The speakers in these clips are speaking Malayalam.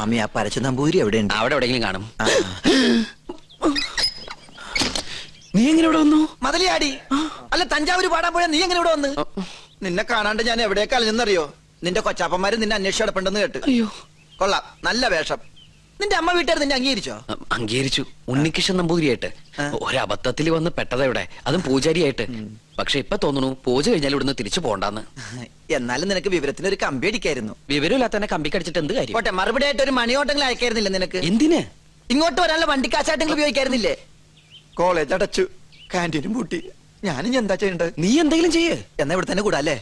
സ്വാമി ആ പരച്ചു നമ്പൂരി എവിടെയുണ്ട്? അവിടെ എവിടെയെങ്കിലും കാണും. നീ എങ്ങനെ ഇവിടെ വന്നു? മതലിയാടി. അല്ല തഞ്ചാവൂര് പാടാൻ പോയാ നീ എങ്ങനെ ഇവിടെ വന്ന്? നിന്നെ കാണാണ്ട് ഞാൻ എവിടേക്ക് അലഞ്ഞെന്നറിയോ? നിന്റെ കൊച്ചാപ്പന്മാര് നിന്നെ അന്വേഷിച്ച് കിടപ്പുണ്ടെന്ന് കേട്ട്. അയ്യോ കൊള്ളാം, നല്ല വേഷം. നിന്റെ അമ്മ വീട്ടുകാർ നിന്നെ അംഗീകരിച്ചോ? അംഗീകരിച്ചു. ഉണ്ണികൃഷ്ണൻ നമ്പൂതിരിയായിട്ട്. ഒരബദ്ധത്തിൽ വന്ന് പെട്ടതെവിടെ, അതും പൂജാരിയായിട്ട്. പക്ഷെ ഇപ്പൊ തോന്നുന്നു പൂജ കഴിഞ്ഞാൽ ഇവിടുന്ന് തിരിച്ചു പോണ്ടെന്ന്. എന്നാലും നിനക്ക് വിവരത്തിന് ഒരു കമ്പി അടിക്കായിരുന്നു. വിവരമില്ലാത്ത തന്നെ കമ്പി കടിച്ചിട്ട് എന്ത് കാര്യം? പോട്ടെ, മറുപടി ആയിട്ട് ഒരു മണിയോട്ടെങ്കിലും അയക്കായിരുന്നില്ല നിനക്ക്? എന്തിന്? ഇങ്ങോട്ട് വരാനുള്ള വണ്ടിക്കാശായിട്ടെങ്കിലും ഉപയോഗിക്കായിരുന്നില്ലേ? കോളേജ് അടച്ചു, കാന്റീനും പൂട്ടി. ഞാനും എന്താ ചെയ്യണ്ടത്? നീ എന്തെങ്കിലും ചെയ്യേ. എന്നാ ഇവിടെ തന്നെ കൂടാ അല്ലേ?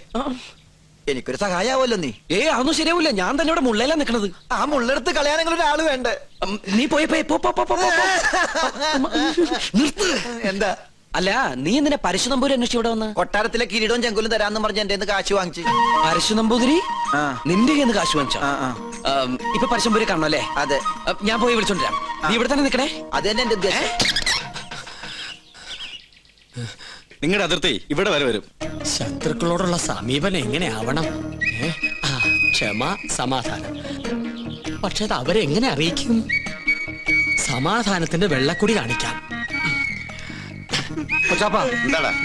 എനിക്കൊരു സഹായാവല്ലോ നീ. അതൊന്നും ശരിയാവില്ല. ഞാൻ തന്നെ ഇവിടെ മുള്ളയിലാ നിക്കണത്. ആ മുള്ളെടുത്ത് കളയാനെങ്കിലും ഒരാള് വേണ്ടേ? നീ പോയി നിർത്ത്. എന്താ? അല്ല, നീ എന്തിനാ പരശു നമ്പൂരി അന്വേഷിച്ച് ഇവിടെ വന്ന്? കൊട്ടാരത്തിലെ കിരീടവും ചെങ്കുലും തരാന്ന് പറഞ്ഞ എന്റെ കാശ് വാങ്ങിച്ചു. പരശു നമ്പൂതിരി നിന്റെ കയ്യിൽ നിന്ന് കാശ് വാങ്ങിച്ചോ? ഇപ്പൊ പരശുനമ്പൂരി കാണണം അല്ലേ? അതെ. ഞാൻ പോയി വിളിച്ചോണ്ടിരാം. നീ ഇവിടെ തന്നെ നിക്കണേ. അത് തന്നെ എന്റെ ഉദ്ദേശം. നിങ്ങളുടെ അതിർത്തി ഇവിടെ വരെ വരും. ശത്രുക്കളോടുള്ള സമീപനം എങ്ങനെയാവണം? ക്ഷമ, സമാധാനം. പക്ഷെ അത് അവരെങ്ങനെ അറിയിക്കും? സമാധാനത്തിന്റെ വെള്ളക്കുടി കാണിക്കാം.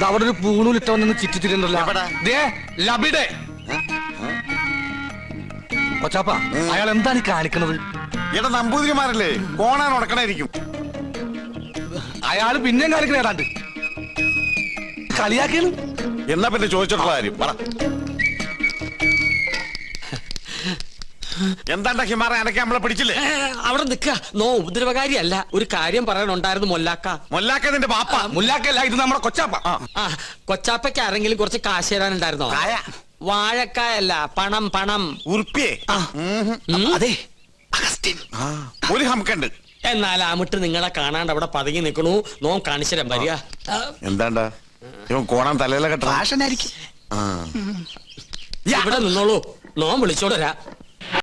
അവിടെ ഒരു പൂണൂലിട്ടവന്ന് ചുറ്റിത്തിരുന്നല്ലോ. കൊച്ചാപ്പ, അയാൾ എന്താണ് ഈ കാണിക്കണത്? ഇവിടെ നമ്പൂതിരിമാരല്ലേ, കോണാൻ ഉടക്കണായിരിക്കും. അയാള് പിന്നെയും കാണിക്കണ ഏതാണ്ട് കളിയാക്കിയാണ്. എന്നാ പിന്നെ ചോദിച്ചിട്ടുള്ള കാര്യം പറ. എന്താണ്ടാ ഹിമാറ, അനക്ക് നമ്മളെ പിടിച്ചില്ലേ? അവിടെ നിക്ക. നോ ഉപദ്രവകാരിയല്ല. ഒരു കാര്യം പറയാനുണ്ടായിരുന്നു മൊല്ലാക്ക. മൊല്ലാക്ക നിന്റെ പാപ്പ. മുല്ലാക്കല്ല, ഇത് നമ്മുടെ കൊച്ചാപ്പ. കൊച്ചാപ്പയ്ക്ക് ആരെങ്കിലും കുറച്ച് കാശ് തരാനുണ്ടായിരുന്നോ? വാഴക്കായല്ല, പണം. പണം ഉറുപ്പിയേ? അതെ, ഒരു ഹംക്കുണ്ട്. എന്നാൽ അമിട്ട് നിങ്ങളെ കാണാണ്ട് അവിടെ പതുങ്ങി നിൽക്കണു. നോ കാണിച്ചരം വരിക. എന്താണ്ടാ ഇവൻ കോണാൻ തലയിലെ കെട്ടാ? ഫാഷനായിരിക്കും. ഇവിടെ നിന്നോളൂ, നോ വിളിച്ചോടരാ.